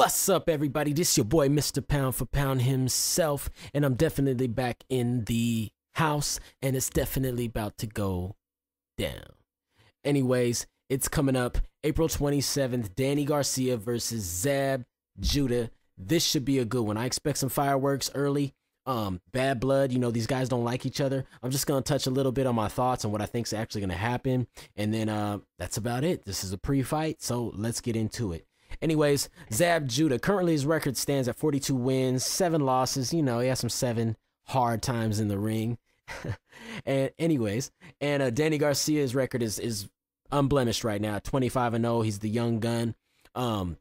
What's up, everybody? This your boy, Mr. Pound for Pound himself, and I'm definitely back in the house, and it's definitely about to go down. Anyways, it's coming up April 27th, Danny Garcia versus Zab Judah. This should be a good one. I expect some fireworks early. Bad blood, you know, these guys don't like each other. I'm just going to touch a little bit on my thoughts on what I think is actually going to happen, and then that's about it. This is a pre-fight, so let's get into it. Anyways, Zab Judah, currently his record stands at 42 wins, 7 losses. You know, he has some 7 hard times in the ring. And Danny Garcia's record is unblemished right now, 25-0. He's the young gun. You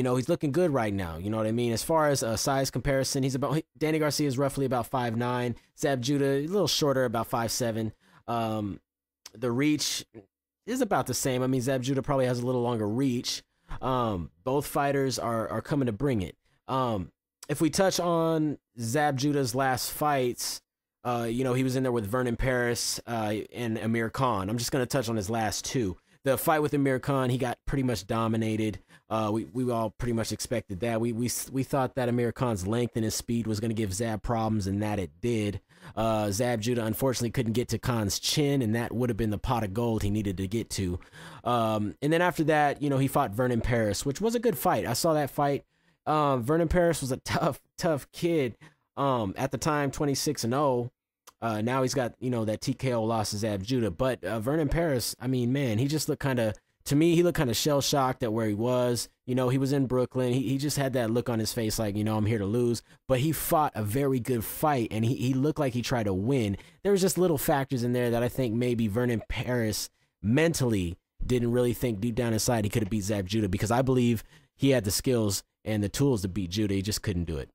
know, he's looking good right now. You know what I mean? As far as a size comparison, Danny Garcia is roughly about 5'9". Zab Judah, a little shorter, about 5'7". The reach is about the same. I mean, Zab Judah probably has a little longer reach. Both fighters are coming to bring it. If we touch on Zab Judah's last fights, you know, he was in there with Vernon Paris and Amir Khan. I'm just going to touch on his last 2. The fight with Amir Khan, he got pretty much dominated. We all pretty much expected that. We thought that Amir Khan's length and his speed was going to give Zab problems, and that it did. Zab Judah unfortunately couldn't get to Khan's chin, and that would have been the pot of gold he needed to get to. And then after that, you know, he fought Vernon Paris, which was a good fight. I saw that fight. Vernon Paris was a tough kid. At the time, 26-0. Now he's got, you know, that TKO loss to Zab Judah. But Vernon Paris, I mean, man, he just looked kind of, to me, he looked kind of shell-shocked at where he was. You know, he was in Brooklyn. He just had that look on his face like, you know, I'm here to lose. But he fought a very good fight, and he looked like he tried to win. There was just little factors in there that I think maybe Vernon Paris mentally didn't really think deep down inside he could have beat Zab Judah, because I believe he had the skills and the tools to beat Judah. He just couldn't do it.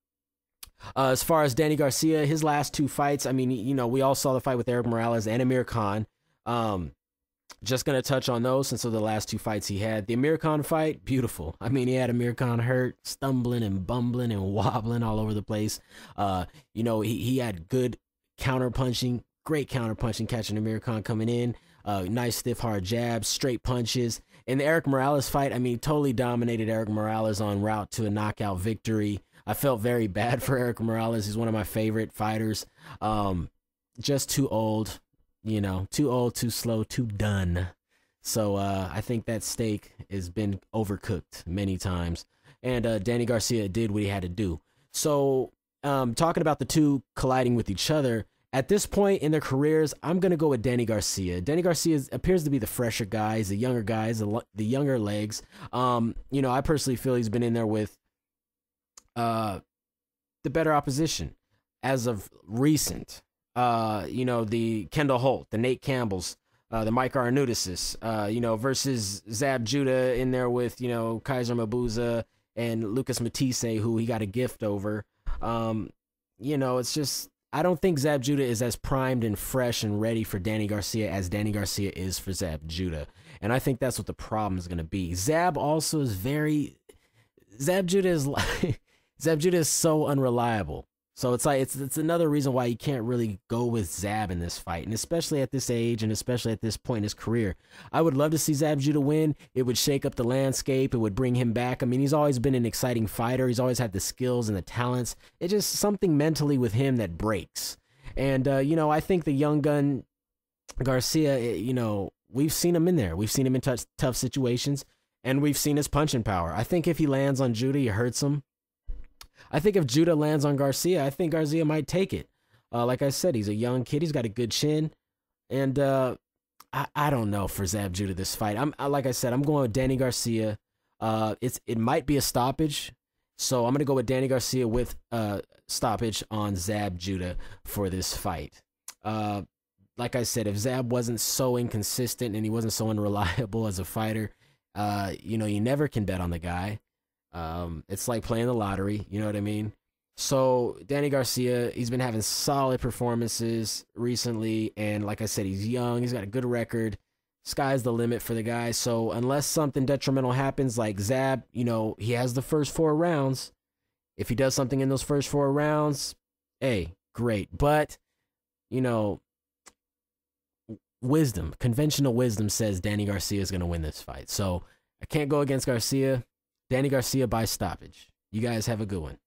As far as Danny Garcia, his last 2 fights, I mean, you know, we all saw the fight with Eric Morales and Amir Khan. Just going to touch on those since those are the last 2 fights he had. The Amir Khan fight, beautiful. I mean, he had Amir Khan hurt, stumbling and bumbling and wobbling all over the place. You know, he had good counterpunching, great counterpunching, catching Amir Khan coming in. Nice stiff hard jabs, straight punches. In the Eric Morales fight, I mean, totally dominated Eric Morales en route to a knockout victory. I felt very bad for Eric Morales. He's one of my favorite fighters. Just too old, you know, too old, too slow, too done. So I think that steak has been overcooked many times. And Danny Garcia did what he had to do. So talking about the 2 colliding with each other, at this point in their careers, I'm going to go with Danny Garcia. Danny Garcia appears to be the fresher guy. He's the younger guys, the younger legs. You know, I personally feel he's been in there with the better opposition as of recent. You know, the Kendall Holt, the Nate Campbells, the Mike Arnaudises, you know, versus Zab Judah in there with, you know, Kaiser Mabuza and Lucas Matisse, who he got a gift over. You know, it's just, I don't think Zab Judah is as primed and fresh and ready for Danny Garcia as Danny Garcia is for Zab Judah. And I think that's what the problem is going to be. Zab also is Zab Judah is so unreliable. So it's like, it's another reason why you can't really go with Zab in this fight. And especially at this age and especially at this point in his career, I would love to see Zab Judah win. It would shake up the landscape. It would bring him back. I mean, he's always been an exciting fighter. He's always had the skills and the talents. It's just something mentally with him that breaks. And, you know, I think the young gun Garcia, you know, we've seen him in there. We've seen him in tough situations, and we've seen his punching power. I think if he lands on Judah, he hurts him. I think if Judah lands on Garcia, I think Garcia might take it. Like I said, he's a young kid. He's got a good chin. And I don't know for Zab Judah this fight. Like I said, I'm going with Danny Garcia. It might be a stoppage. So I'm going to go with Danny Garcia with stoppage on Zab Judah for this fight. Like I said, if Zab wasn't so inconsistent and he wasn't so unreliable as a fighter, you know, you never can bet on the guy. It's like playing the lottery, you know what I mean? So Danny Garcia, he's been having solid performances recently, and like I said, he's young, he's got a good record. Sky's the limit for the guy. So unless something detrimental happens, like Zab, you know, he has the first 4 rounds. If he does something in those first 4 rounds, hey, great. But, you know, conventional wisdom says Danny Garcia is going to win this fight. So I can't go against Garcia. Danny Garcia by stoppage. You guys have a good one.